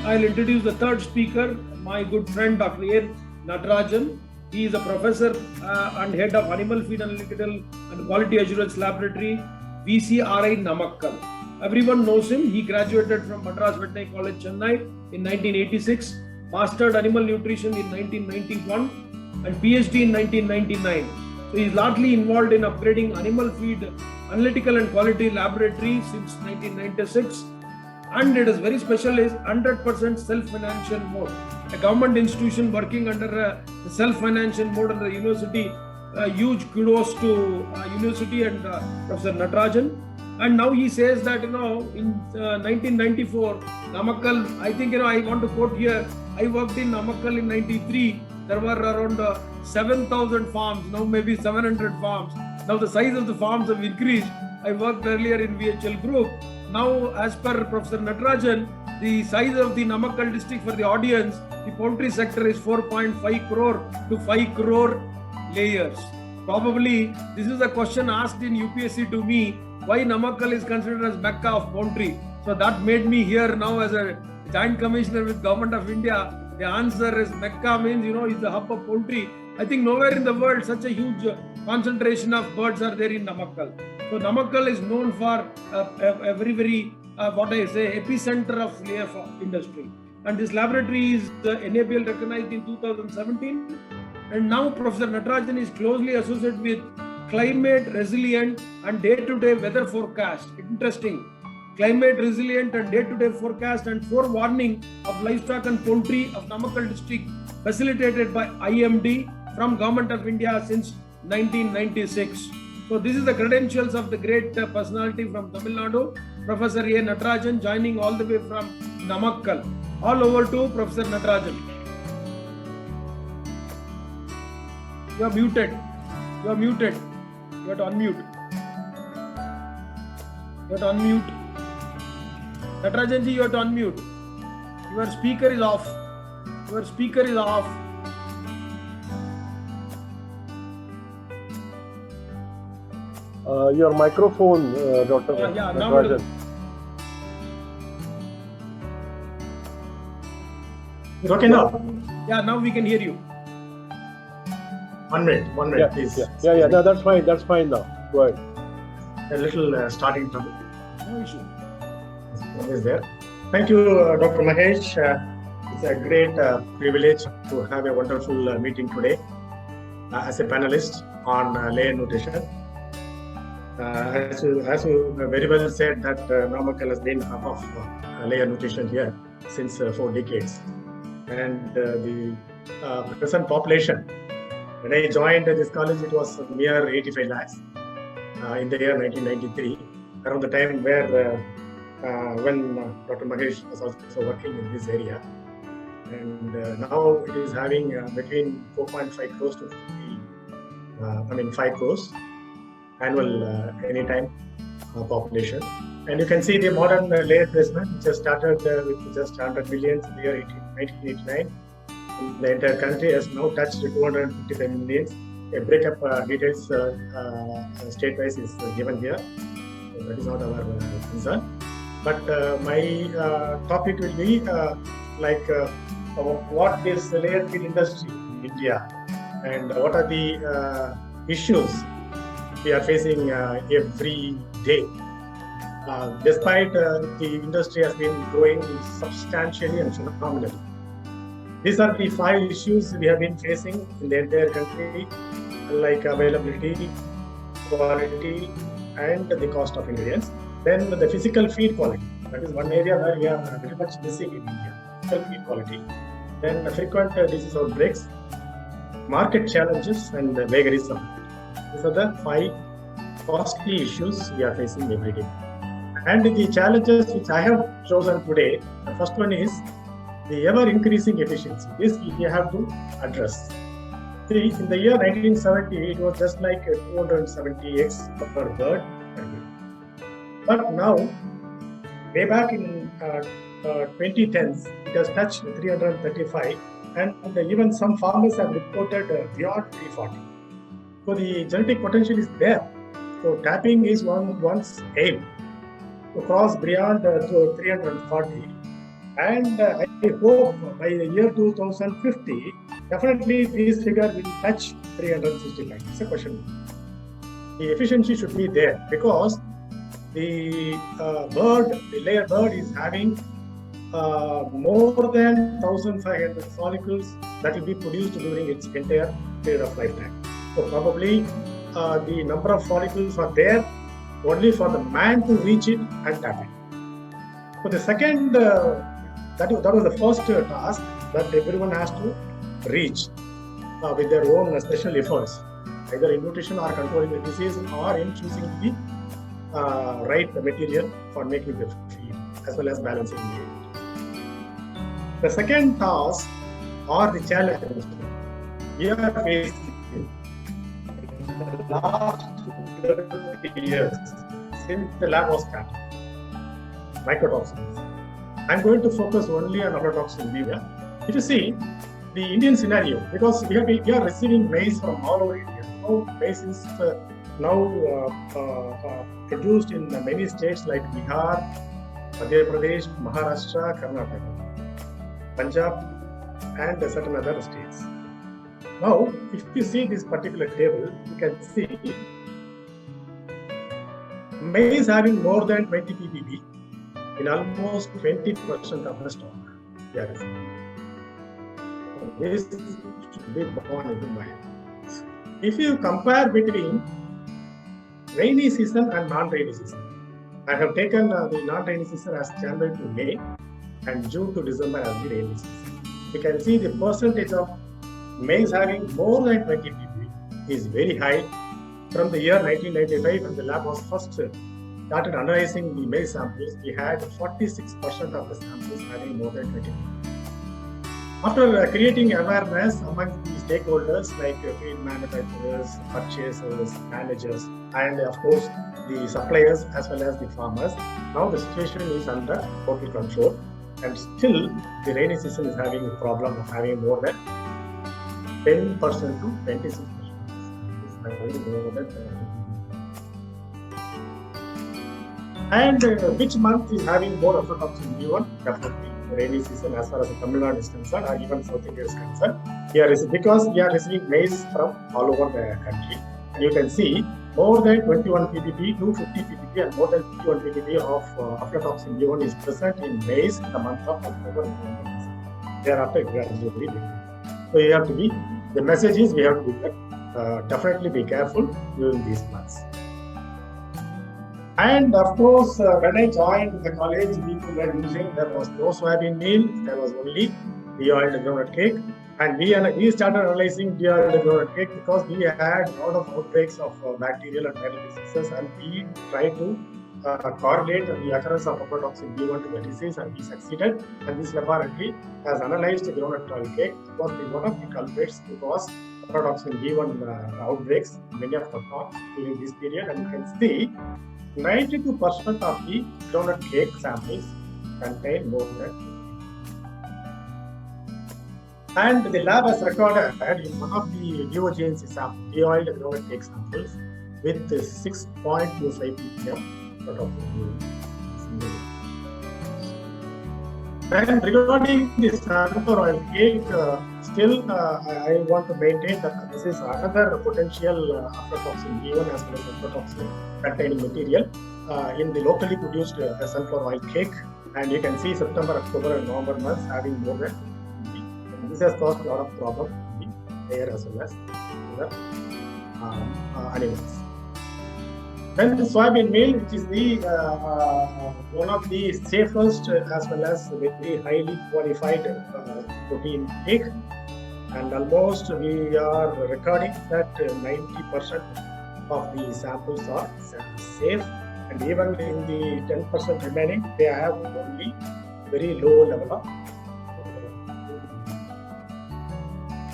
I'll introduce the third speaker, my good friend Dr. A. Natarajan. He is a professor and head of Animal Feed Analytical and Quality Assurance Laboratory, VCRI Namakkal. Everyone knows him. He graduated from Madras Veterinary College, Chennai in 1986, mastered animal nutrition in 1991 and PhD in 1999. So he is largely involved in upgrading animal feed analytical and quality laboratory since 1996. And it is very special is 100% self-financial mode. A government institution working under a self-financial mode under the university. Huge kudos to university and Professor Natarajan. And now he says that, in 1994, Namakkal, I think, I want to quote here, I worked in Namakkal in 93. There were around 7,000 farms, now maybe 700 farms. Now the size of the farms have increased. I worked earlier in VHL Group. Now, as per Professor Natarajan, the size of the Namakkal district for the audience, the poultry sector is 4.5 crore to 5 crore layers. Probably, this is a question asked in UPSC to me, why Namakkal is considered as Mecca of poultry. So that made me here now as a Joint Commissioner with Government of India. The answer is Mecca means, it's the hub of poultry. I think nowhere in the world such a huge concentration of birds are there in Namakkal. So Namakkal is known for a very, epicenter of layer industry. And this laboratory is NABL recognized in 2017. And now Professor Natarajan is closely associated with climate resilient and day-to-day weather forecast. Interesting. Climate resilient and day-to-day forecast and forewarning of livestock and poultry of Namakkal district facilitated by IMD from Government of India since 1996. So this is the credentials of the great personality from Tamil Nadu, Professor A. Natarajan, joining all the way from Namakkal. All over to Professor Natarajan. You are muted. You are muted. You have to unmute. You have to unmute. Natarajan ji, you have to unmute. Your speaker is off. Your speaker is off. Your microphone, Dr. Natarajan. Okay now? Yeah, now we can hear you. 1 minute, please. Yeah, no, that's fine now. Go ahead. A little starting trouble. No issue. Is there. Thank you, Dr. Mahesh. It's a great privilege to have a wonderful meeting today as a panelist on layer nutrition. As you very well said, that Namakkal has been hub of layer nutrition here since 4 decades. And the present population, when I joined this college, it was mere 85 lakhs in the year 1993, around the time where when Dr. Mahesh was also working in this area. And now it is having between 4.5 crores to 5 crores annual anytime population. And you can see the modern layer placement, which has started with just 100 million in the year 1989. The entire country has now touched 255 million. A breakup details state-wise is given here. So that is not our concern. But my topic will be what is the layer feed industry in India and what are the issues we are facing every day. Despite the industry has been growing substantially and phenomenally. These are the 5 issues we have been facing in the entire country, like availability, quality, and the cost of ingredients. Then the physical feed quality. That is one area where we are very much missing in India. Physical feed quality. Then the frequent disease outbreaks, market challenges, and the vagaries of it. These are the 5 costly issues we are facing every day. And the challenges which I have chosen today, the first one is the ever-increasing efficiency. This we have to address. See, in the year 1970, it was just like 270 eggs per bird. But now, way back in 2010s, it has touched 335, and even some farmers have reported beyond 340. So the genetic potential is there. So tapping is one's aim to cross beyond 340 And I hope by the year 2050, definitely this figure will touch 365. It's a question. The efficiency should be there because the layer bird is having more than 1,500 follicles that will be produced during its entire period of lifetime. So probably the number of follicles are there only for the man to reach it and tap it. So the second, that was the first task that everyone has to reach with their own special efforts, either in nutrition or controlling the disease or in choosing the right material for making the feed as well as balancing it. The second task or the challenge we are facing in the last 30 years since the lab was started, mycotoxins. I'm going to focus only on aflatoxin B1. If you see the Indian scenario, because we are receiving maize from all over India. So maize is now produced in many states like Bihar, Madhya Pradesh, Maharashtra, Karnataka, Punjab, and certain other states. Now, if you see this particular table, you can see maize having more than 20 ppb in almost 20% of the stock. Yes. This should be borne into mind. If you compare between rainy season and non-rainy season, I have taken the non-rainy season as January to May and June to December as the rainy season. You can see the percentage of maize having more than 20 ppb is very high. From the year 1995, when the lab was first started analyzing the maize samples, we had 46% of the samples having more than 20 ppb. After creating awareness among the stakeholders like feed manufacturers, purchasers, managers, and of course the suppliers as well as the farmers, now the situation is under total control, and still the rainy season is having a problem of having more than 10% to 26%. It's having more than 10%. And which month is having more aflatoxin B1? Definitely the rainy season as far as the Tamil Nadu is concerned, or even South India is concerned. Because we are receiving maize from all over the country. And you can see more than 21 ppb to 50 ppb and more than 51 ppb of aflatoxin B1 is present in maize in the month of October. Thereafter, gradually decreases. So you have to be, the message is we have to be definitely be careful during these months. And of course, when I joined the college, people were using, there was no soybean meal, there was only de-oiled groundnut cake. And we started analyzing de-oiled groundnut cake because we had a lot of outbreaks of bacterial and viral diseases, and we tried to correlate the occurrence of aflatoxin B1 to the disease, and we succeeded. And this laboratory has analyzed the groundnut oil cake because one of the culprits to cause aflatoxin B1 outbreaks in many of the crops during this period. And you can see 92% of the groundnut cake samples contain more than. And the lab has recorded in one of the DOGNC samples, de-oiled groundnut cake samples with 6.25 ppm. And regarding the sunflower oil cake, still I want to maintain that this is another potential aflatoxin B1 as well as aflatoxin containing material in the locally produced sunflower oil cake. And you can see September, October, and November months having more than. And this has caused a lot of problems in the air as well as the animals. Then the soybean meal, which is the one of the safest as well as very highly qualified protein cake, and almost we are recording that 90% of the samples are safe, and even in the 10% remaining, they have only very low level of.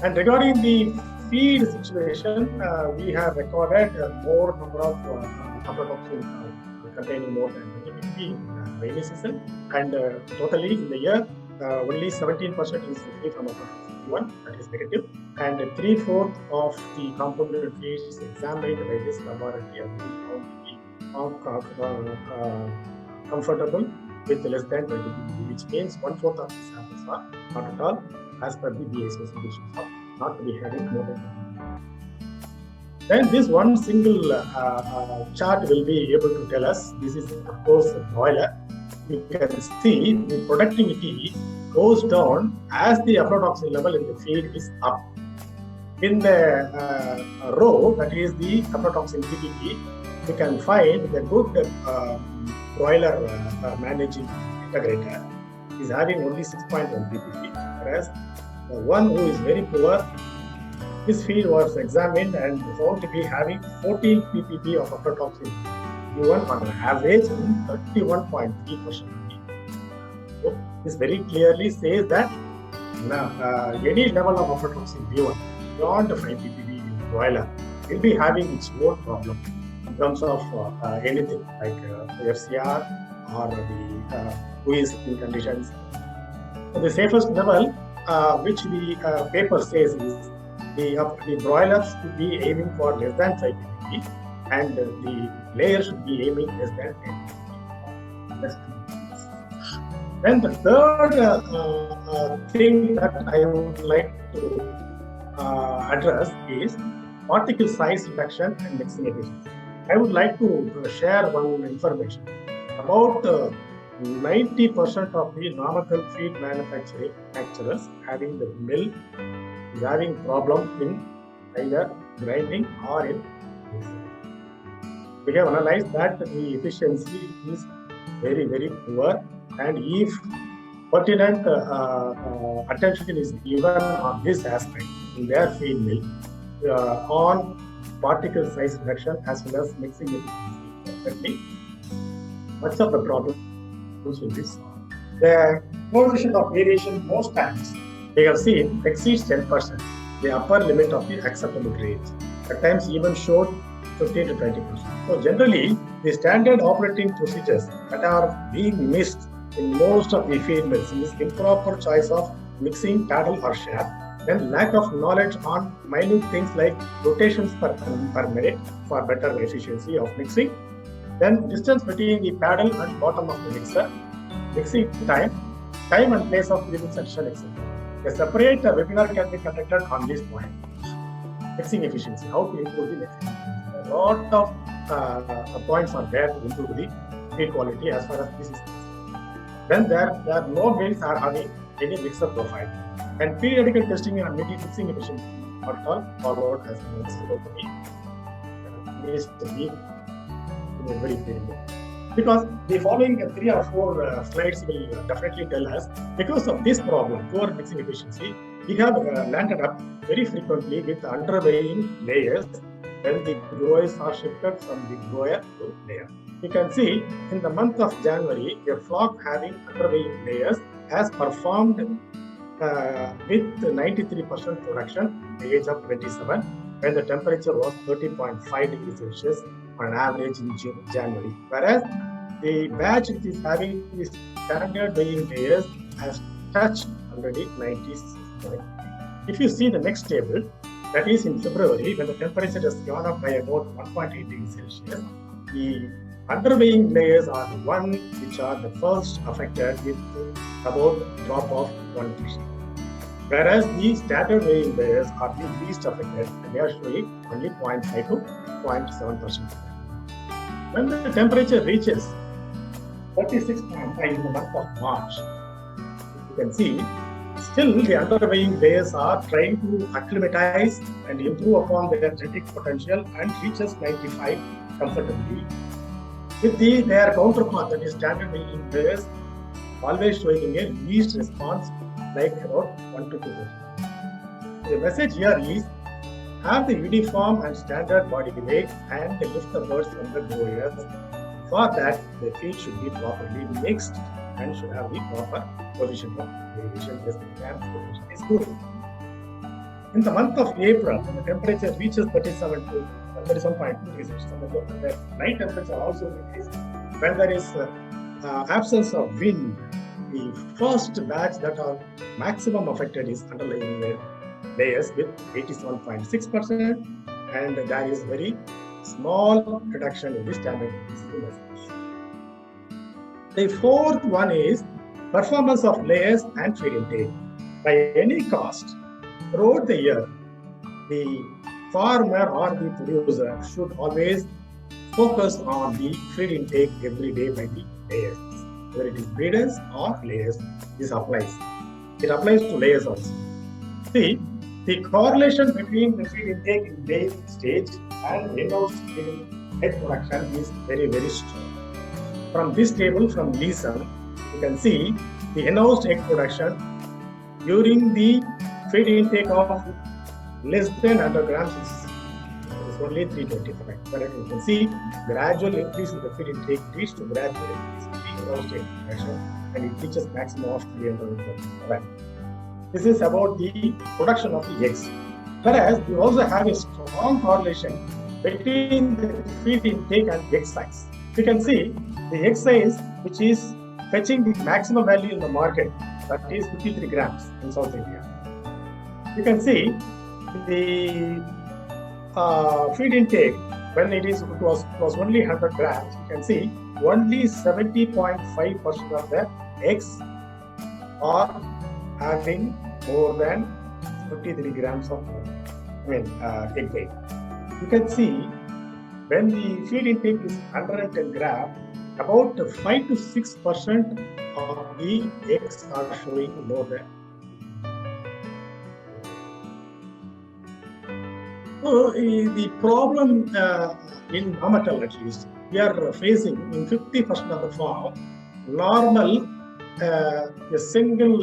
And regarding the feed situation, we have recorded more number of aflatoxin containing more than 20 ppb in rainy season, and totally in the year only 17% is free from aflatoxin B1, that is negative, and 3/4 of the compounded feeds examined by this laboratory have been found to be comfortable with less than 20 ppb, which means 1/4 of the samples are not at all as per the BA specifications of not to be having more than 20 ppb. Then this one single chart will be able to tell us, this is of course a broiler. You can see the productivity goes down as the aflatoxin level in the feed is up. In the row, that is the aflatoxin ppb, you can find the good broiler managing integrator is having only 6.1 ppb, whereas the one who is very poor, his feed was examined and found to be having 14 ppb of aflatoxin given on an average in 31.3%. So this very clearly says that any level of aflatoxin given beyond 5 ppb in broiler will be having its own problem in terms of anything like FCR or the Lewis conditions. So the safest level, which the paper says, is the broilers should be aiming for less than 5 ppb and the layers should be aiming less than 10 ppb. Then the third thing that I would like to address is particle size reduction and mixing efficiency. I would like to share one information about 90% of the normal feed manufacturers having the mill is having problem in either grinding or in mixing. We have analyzed that the efficiency is very, very poor, and if pertinent attention is given on this aspect in their feed mill on particle size reduction as well as mixing efficiency, much of the problems will be solved. The coefficient of variation most times we have seen exceeds 10%, the upper limit of the acceptable range. At times even showed 15 to 20%. So generally, the standard operating procedures that are being missed in most of the feed mills is improper choice of mixing paddle or shaft, then lack of knowledge on minute things like rotations per minute for better efficiency of mixing, then distance between the paddle and bottom of the mixer, mixing time and place of breathing section, etc. A separate webinar can be conducted on this point. Mixing efficiency, how to improve the mixing. A lot of points are there to improve the feed quality as far as this is concerned. Then there are no mills are having any mixer profile, and periodical testing on mixing efficiency are all followed as is to be very critical. Because the following 3 or 4 slides will definitely tell us, because of this problem, poor mixing efficiency, we have landed up very frequently with underweighing layers when the growers are shifted from the grower to layer. You can see in the month of January, a flock having underweighing layers has performed with 93% production at the age of 27, when the temperature was 30.5 degrees Celsius on average in January, whereas the batch which is having the standard weighing layers has touched already 96.5. If you see the next table, that is in February, when the temperature has gone up by about 1.8 degrees Celsius, the underweighing layers are the one which are the first affected with about drop of 1%. Whereas the standard weighing layers are the least affected, and they are showing only 0.5 to 0.7%. When the temperature reaches 36.5 in the month of March, you can see still the underweighing layers are trying to acclimatize and improve upon their genetic potential and reaches 95 comfortably. With their counterpart, that is standard weighing layers, always showing a least response, like about 1 to 2%. The message here is, have the uniform and standard body weight and lift the birds from the growers. For that, the feed should be properly mixed and should have the proper position of variation. Is good. In the month of April, when the temperature reaches 37.2 degrees Celsius, the night temperature also increases. When there is absence of wind, the first batch that are maximum affected is underlying layers with 87.6%, and there is very small reduction in the standard. The fourth one is performance of layers and feed intake. By any cost, throughout the year, the farmer or the producer should always focus on the feed intake every day by the layers. Whether it is breeders or layers, this applies. It applies to layers also. See, the correlation between the feed intake in laying stage and in-house egg production is very, very strong. From this table from Leeson, you can see the in-house egg production during the feed intake of less than 100 grams is only 325. But you can see gradual increase in the feed intake leads to gradual increase in the in-house egg production, and it reaches maximum of 300. This is about the production of the eggs. Whereas we also have a strong correlation between the feed intake and egg size. You can see the egg size which is fetching the maximum value in the market, that is 53 grams in South India. You can see the feed intake when it was only 100 grams. You can see only 70.5% of the eggs are having more than 53 grams of egg weight. You can see when the feed intake is 110 grams, about 5 to 6% of the eggs are showing more than. So the problem in Amatal at least, we are facing in 50% of the farm, normal a single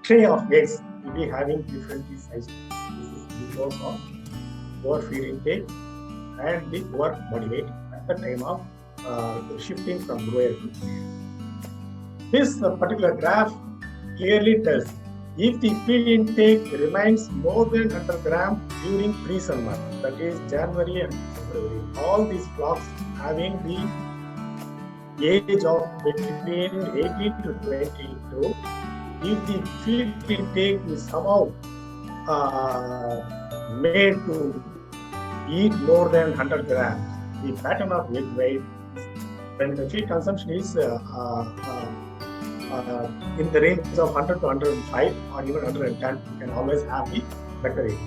tray of eggs will be having different sizes. This is because of poor feed intake and the poor body weight at the time of shifting from grower to player. This particular graph clearly tells if the feed intake remains more than 100 grams during pre-summer, that is January and February, all these flocks having the age of between 18 to 22, if the feed intake is somehow made to eat more than 100 grams, the pattern of egg weight, when the feed consumption is in the range of 100 to 105 or even 110, you can always have the better egg.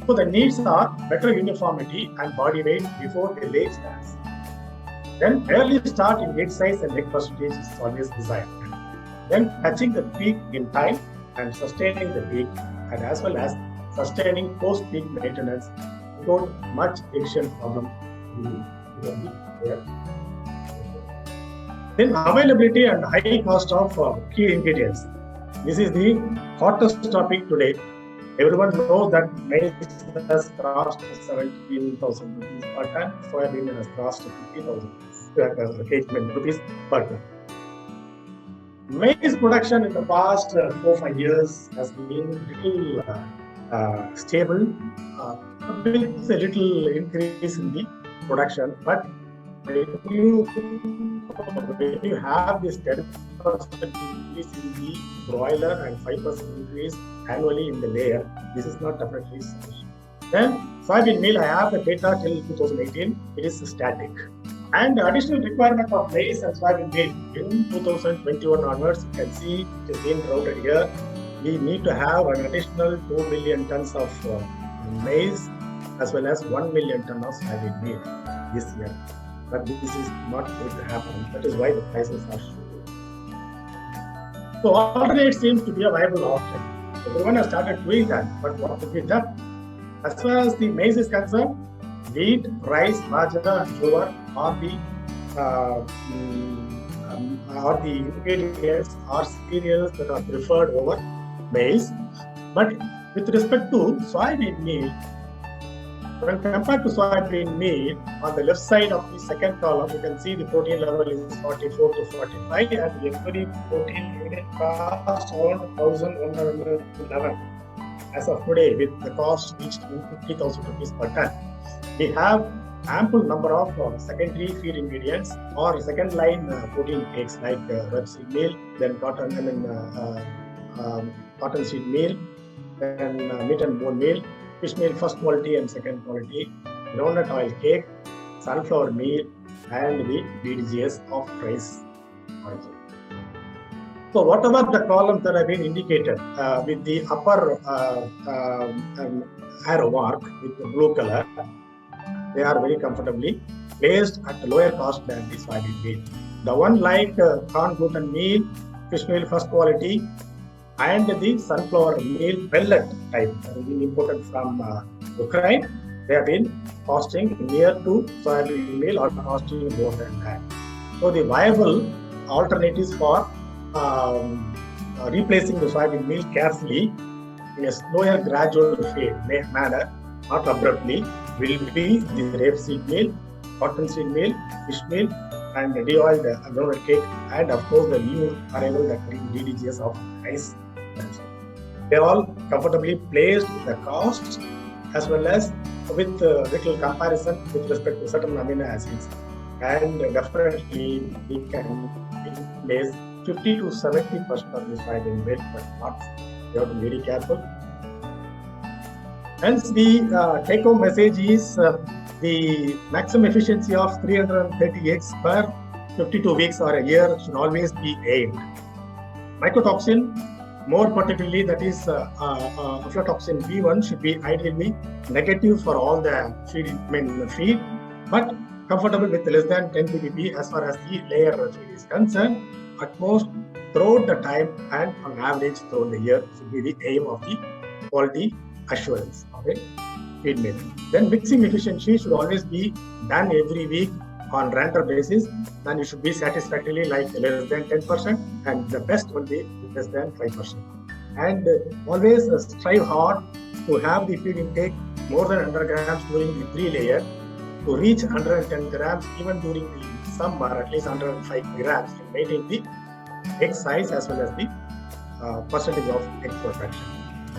So the needs are better uniformity and body weight before the late starts. Then early start in egg size and egg percentage is always desired. Then touching the peak in time and sustaining the peak, and as well as sustaining post-peak maintenance without much eggshell problem. Then availability and high cost of key ingredients. This is the hottest topic today. Everyone knows that maize has crossed 17,000 rupees per ton, soybean has crossed 50,000 rupees per ton. Maize production in the past 4-5 years has been little stable, with a little increase in the production, but when you have this 10% increase in the broiler and 5% increase annually in the layer, this is not definitely sufficient. Then soybean meal, I have the data till 2018, it is static. And the additional requirement of maize and soybean meal in 2021 onwards, you can see it is being routed here. We need to have an additional 2 million tons of maize as well as 1 million tons of soybean meal this year. But this is not going to happen. That is why the prices are shooting. So alternate seems to be a viable option. Everyone has started doing that, but what to be done? As far as the maize is concerned, wheat, rice, bajra, and jowar are the ingredients or cereals that are preferred over maize. But with respect to soybean meal, when compared to soybean meal, on the left side of the second column, you can see the protein level is 44 to 45, and every protein unit costs around 1,111 as of today, with the cost reached 50,000 rupees per ton. We have ample number of secondary feed ingredients or second line protein cakes like rapeseed meal, then cottonseed meal, then meat and bone meal, fish meal first quality and second quality, groundnut oil cake, sunflower meal, and the DDGS of rice origin. So whatever the columns that have been indicated with the upper arrow mark with the blue color, they are very comfortably placed at lower cost than the soybean meal. The one like corn gluten meal, fish meal first quality, and the sunflower meal pellet type being imported from Ukraine, they have been costing near to soybean meal or costing more than that. So the viable alternatives for replacing the soybean meal carefully in a slower gradual manner, not abruptly, will be the rapeseed meal, cottonseed meal, fish meal, and de-oiled groundnut cake, and of course the new arrival that is DDGS of rice. They are all comfortably placed with the cost as well as with little comparison with respect to certain amino acids, and definitely we can place 50 to 70% of the soybean meal, but not. You have to be very careful. Hence, the take-home message is the maximum efficiency of 330 eggs per 52 weeks or a year should always be aimed. Mycotoxin, more particularly, that is aflatoxin B1, should be ideally negative for all the feed, but comfortable with less than 10 ppb as far as the layer feed is concerned. At most, throughout the time and on average throughout the year should be the aim of the quality assurance of a feed mill. Then mixing efficiency should always be done every week on random basis. Then it should be satisfactorily like less than 10%, and the best will be less than 5%. And always strive hard to have the feed intake more than 100 grams during the 3 layer, to reach 110 grams even during the summer, at least 105 grams, to maintain the egg size as well as the percentage of egg production.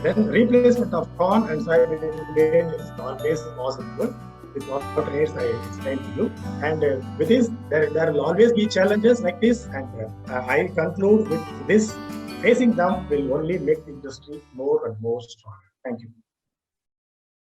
Then replacement of corn and soybean meal is always possible with what rates I explained to you. And with this, there will always be challenges like this. And I conclude with this: facing them will only make the industry more and more strong. Thank you.